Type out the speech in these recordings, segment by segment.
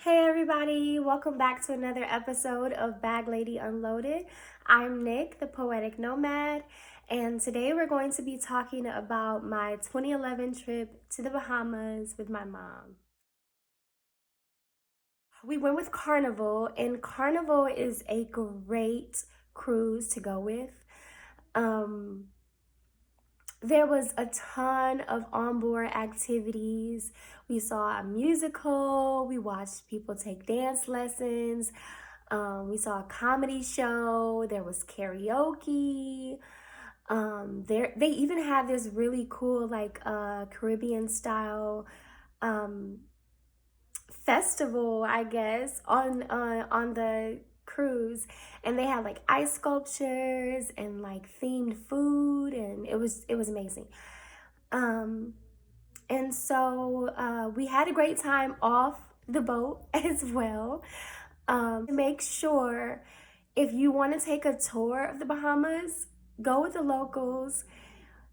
Hey everybody, welcome back to another episode of Bag Lady Unloaded. I'm Nick, the Poetic Nomad, and today we're going to be talking about my 2011 trip to the Bahamas with my mom. We went with Carnival, and Carnival is a great cruise to go with. Um, there was a ton of onboard activities. We saw a musical, we watched people take dance lessons, we saw a comedy show, there was karaoke. They even had this really cool Caribbean style um, festival, I guess, on the cruise, and they had like ice sculptures and like themed food, and it was amazing. Um, and so we had a great time off the boat as well. Make sure if you want to take a tour of the Bahamas, go with the locals.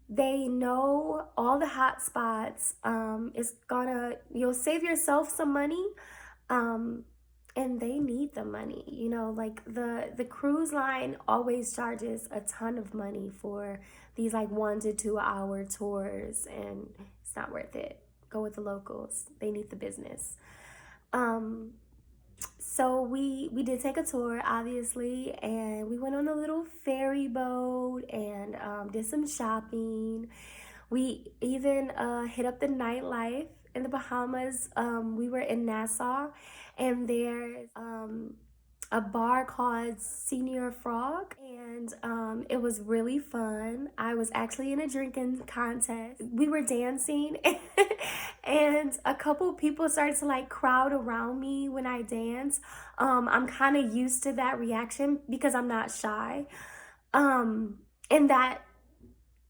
They know all the hot spots. You'll save yourself some money. Um, and they need the money. Like the cruise line always charges a ton of money for these like 1 to 2 hour tours, and it's not worth it. Go with the locals. They need the business. Um, so we did take a tour, obviously, and we went on a little ferry boat and did some shopping. We even hit up the nightlife in the Bahamas. We were in Nassau, and there's a bar called Senior Frog, and it was really fun. I was actually in a drinking contest. We were dancing, and a couple people started to like crowd around me when I dance. I'm kind of used to that reaction because I'm not shy. Um, in that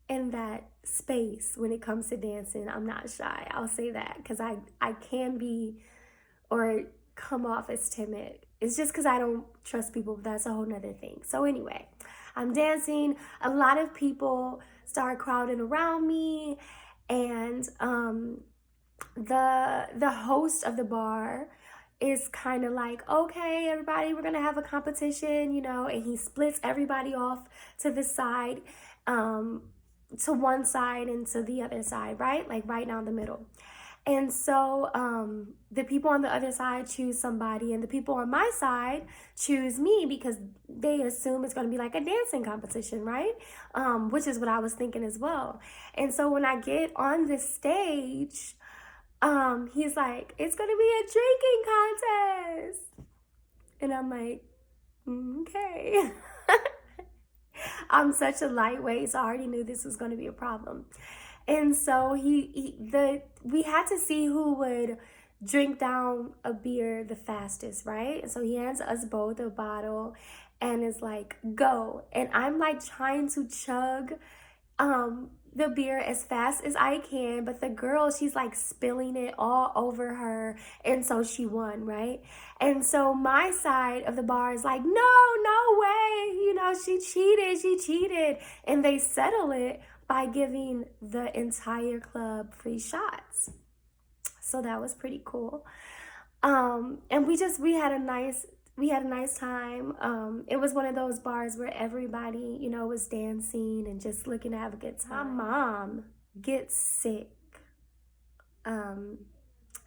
in that space when it comes to dancing, I'm not shy. I'll say that because I can be or come off as timid. It's just because I don't trust people, but that's a whole nother thing. So anyway, I'm dancing. A lot of people start crowding around me, and the host of the bar is kind of like, okay, everybody, we're gonna have a competition, and he splits everybody off to the side, um, to one side and to the other side, right? Like right down the middle. And so the people on the other side choose somebody, and the people on my side choose me because they assume it's going to be like a dancing competition, right? Which is what I was thinking as well. And so when I get on the stage, he's like, it's going to be a drinking contest. And I'm like, okay. I'm such a lightweight, so I already knew this was going to be a problem. And so we had to see who would drink down a beer the fastest, right? And so he hands us both a bottle and is like, go. And I'm like trying to chug the beer as fast as I can, but the girl, she's like spilling it all over her, and so she won, right? And so my side of the bar is like, no way, she cheated, and they settle it by giving the entire club free shots. So that was pretty cool. And we had a nice time. It was one of those bars where everybody, was dancing and just looking to have a good time. My mom gets sick. Um,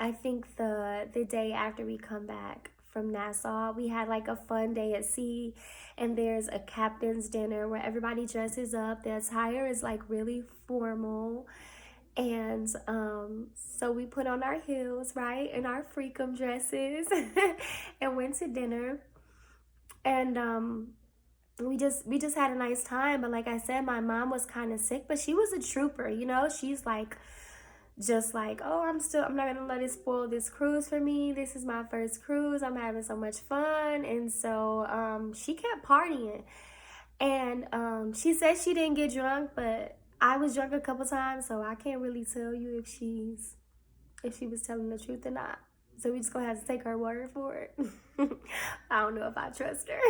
I think the day after we come back from Nassau, we had like a fun day at sea, and there's a captain's dinner where everybody dresses up. The attire is like really formal, and so we put on our heels, right, and our freakum dresses, and went to dinner. And we just had a nice time. But like I said, my mom was kind of sick, but she was a trooper. She's like, just like, oh, I'm not gonna let it spoil this cruise for me. This is my first cruise. I'm having so much fun. And so she kept partying, and she said she didn't get drunk, but I was drunk a couple times, so I can't really tell you if she was telling the truth or not. So we just gonna have to take her word for it. I don't know if I trust her.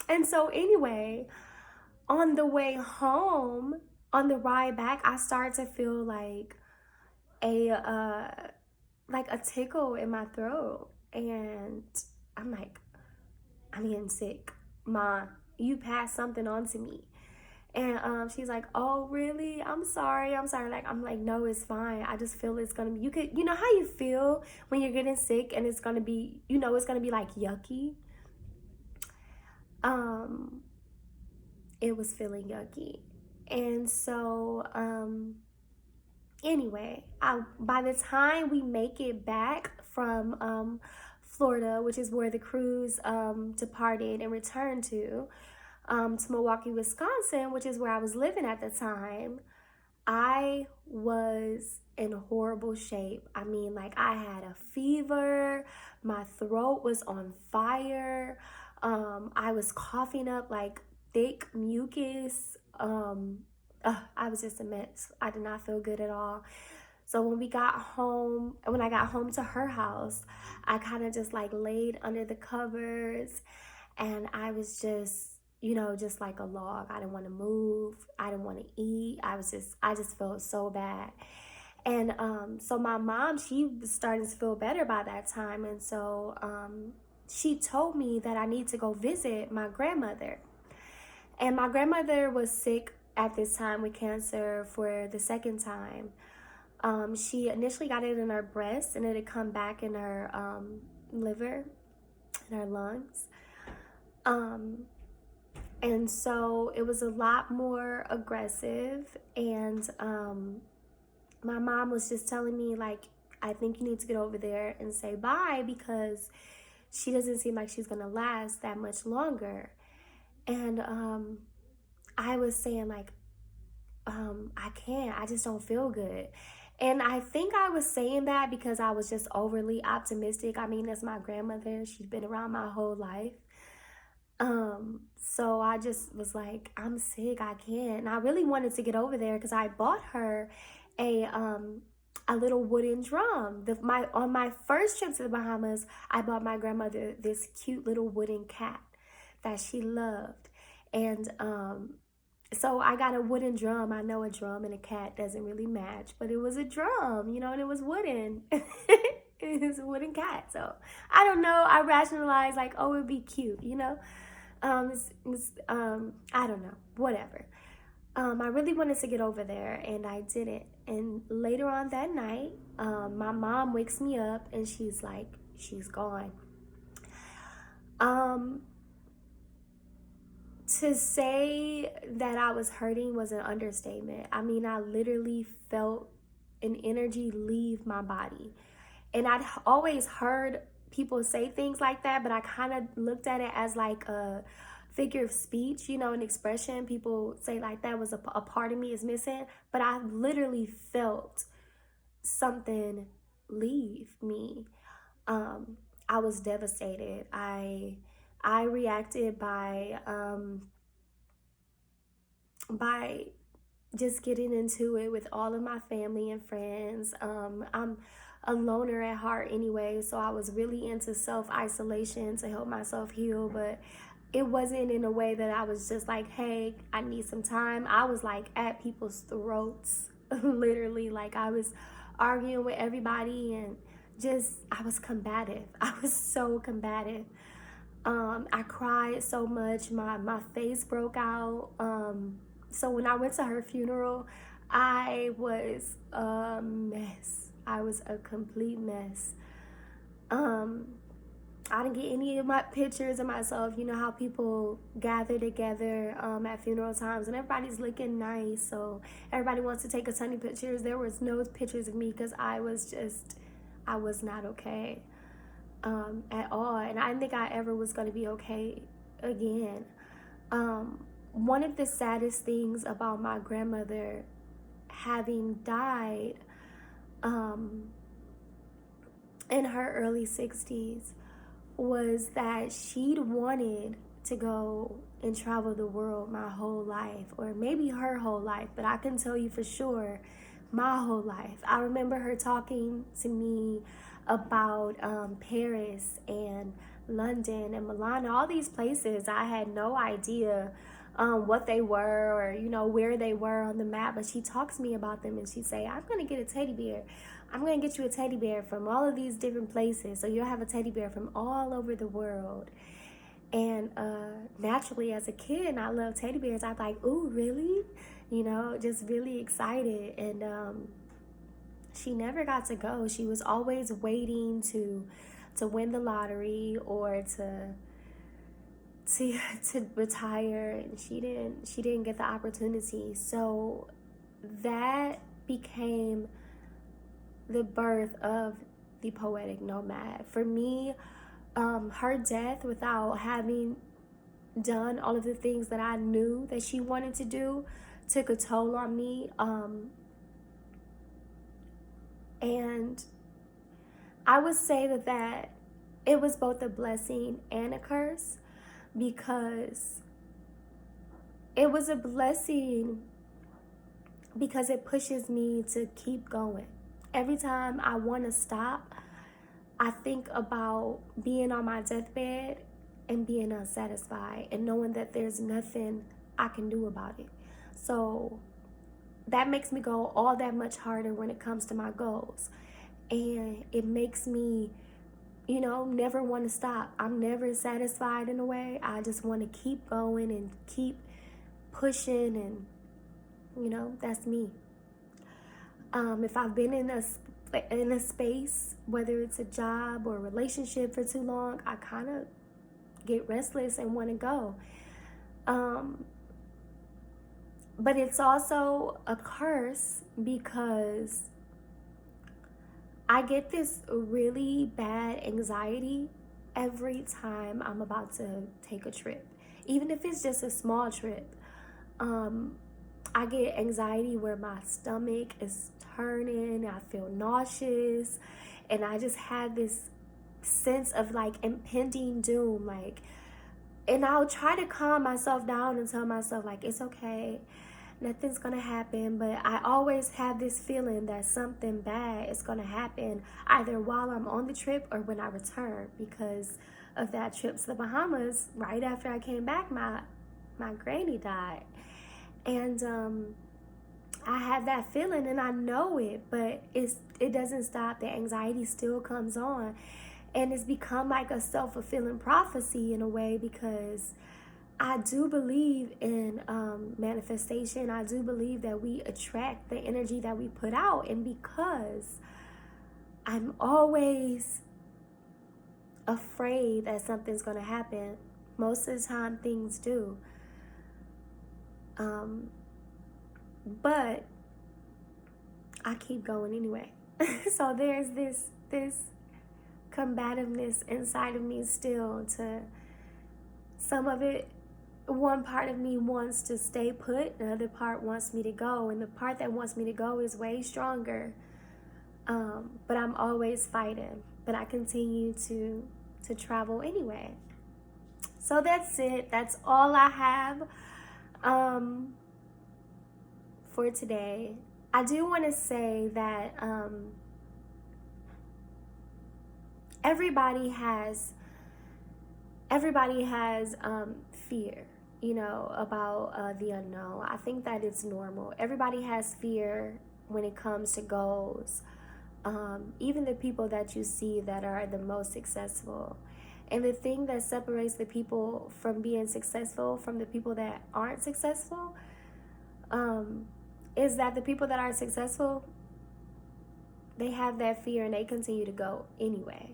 And so anyway, on the way home, on the ride back, I started to feel a like a tickle in my throat. And I'm like, I'm getting sick. Ma, you passed something on to me. And she's like, oh, really? I'm sorry. Like, I'm like, no, it's fine. I just feel it's going to be, you know how you feel when you're getting sick and it's going to be, it's going to be like yucky. It was feeling yucky. And so, anyway, by the time we make it back from Florida, which is where the cruise departed and returned to Milwaukee, Wisconsin, which is where I was living at the time, I was in horrible shape. I mean, like, I had a fever, my throat was on fire, I was coughing up like thick mucus. I was just a mess. I did not feel good at all. So when I got home to her house, I kind of just like laid under the covers, and I was just, just like a log. I didn't want to move. I didn't want to eat. I just felt so bad. And so my mom, she was starting to feel better by that time. And so she told me that I need to go visit my grandmother. And my grandmother was sick at this time with cancer for the second time. She initially got it in her breast, and it had come back in her liver, in her lungs. And so it was a lot more aggressive. And my mom was just telling me, like, I think you need to get over there and say bye, because she doesn't seem like she's going to last that much longer. And I was saying, like, I can't. I just don't feel good. And I think I was saying that because I was just overly optimistic. I mean, that's my grandmother. She's been around my whole life. So I just was like, I'm sick. I can't. And I really wanted to get over there because I bought her a little wooden drum. On my first trip to the Bahamas, I bought my grandmother this cute little wooden cat that she loved. And so I got a wooden drum. I know a drum and a cat doesn't really match, but it was a drum, and it was wooden. It was a wooden cat. So I don't know. I rationalized like, oh, it'd be cute, I don't know, whatever. I really wanted to get over there, and I didn't. And later on that night, my mom wakes me up, and she's like, she's gone. To say that I was hurting was an understatement. I mean, I literally felt an energy leave my body. And I'd always heard people say things like that, but I kind of looked at it as like a figure of speech, an expression. People say like that was a part of me is missing, but I literally felt something leave me. I was devastated. I reacted by just getting into it with all of my family and friends. I'm a loner at heart anyway, so I was really into self-isolation to help myself heal, but it wasn't in a way that I was just like, hey, I need some time. I was like at people's throats, literally. Like, I was arguing with everybody, and I was combative. I was so combative. I cried so much, my face broke out. So when I went to her funeral, I was a mess. I was a complete mess. I didn't get any of my pictures of myself. You know how people gather together at funeral times, and everybody's looking nice, so everybody wants to take a ton of pictures. There was no pictures of me because I was not okay at all, and I didn't think I ever was going to be okay again. One of the saddest things about my grandmother having died in her early 60s was that she'd wanted to go and travel the world my whole life, or maybe her whole life, but I can tell you for sure my whole life. I remember her talking to me about Paris and London and Milan, all these places. I had no idea what they were, or where they were on the map, but she talks to me about them, and she'd say, I'm gonna get a teddy bear, I'm going to get you a teddy bear from all of these different places. So you'll have a teddy bear from all over the world. And naturally, as a kid, and I love teddy bears, I'm like, ooh, really? You know, just really excited. And she never got to go. She was always waiting to win the lottery or to retire, and she didn't get the opportunity. So that became the birth of the Poetic Nomad. For me, her death, without having done all of the things that I knew that she wanted to do, took a toll on me. And I would say that it was both a blessing and a curse, because it was a blessing because it pushes me to keep going. Every time I want to stop, I think about being on my deathbed and being unsatisfied and knowing that there's nothing I can do about it. So that makes me go all that much harder when it comes to my goals. And it makes me, you know, never want to stop. I'm never satisfied in a way. I just want to keep going and keep pushing, and, you know, that's me. If I've been in a space, whether it's a job or a relationship, for too long, I kind of get restless and want to go. But it's also a curse because I get this really bad anxiety every time I'm about to take a trip. Even if it's just a small trip, I get anxiety where my stomach is turning, I feel nauseous, and I just have this sense of like impending doom, like, and I'll try to calm myself down and tell myself like, it's okay, nothing's gonna happen, but I always have this feeling that something bad is gonna happen either while I'm on the trip or when I return. Because of that trip to the Bahamas, right after I came back, my granny died. And I have that feeling and I know it, but it doesn't stop. The anxiety still comes on, and it's become like a self-fulfilling prophecy in a way, because I do believe in manifestation. I do believe that we attract the energy that we put out. And because I'm always afraid that something's going to happen, most of the time things do. But I keep going anyway. So there's this combativeness inside of me still. To some of it, one part of me wants to stay put, the other part wants me to go, and the part that wants me to go is way stronger. But I'm always fighting, but I continue to travel anyway. So that's it. That's all I have for today. I do want to say that everybody has fear, you know, about the unknown. I think that it's normal. Everybody has fear when it comes to goals. Even the people that you see that are the most successful. And the thing that separates the people from being successful from the people that aren't successful is that the people that are successful, they have that fear and they continue to go anyway.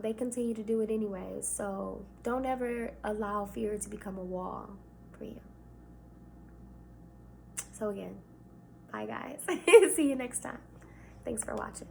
They continue to do it anyway. So don't ever allow fear to become a wall for you. So again, bye guys. See you next time. Thanks for watching.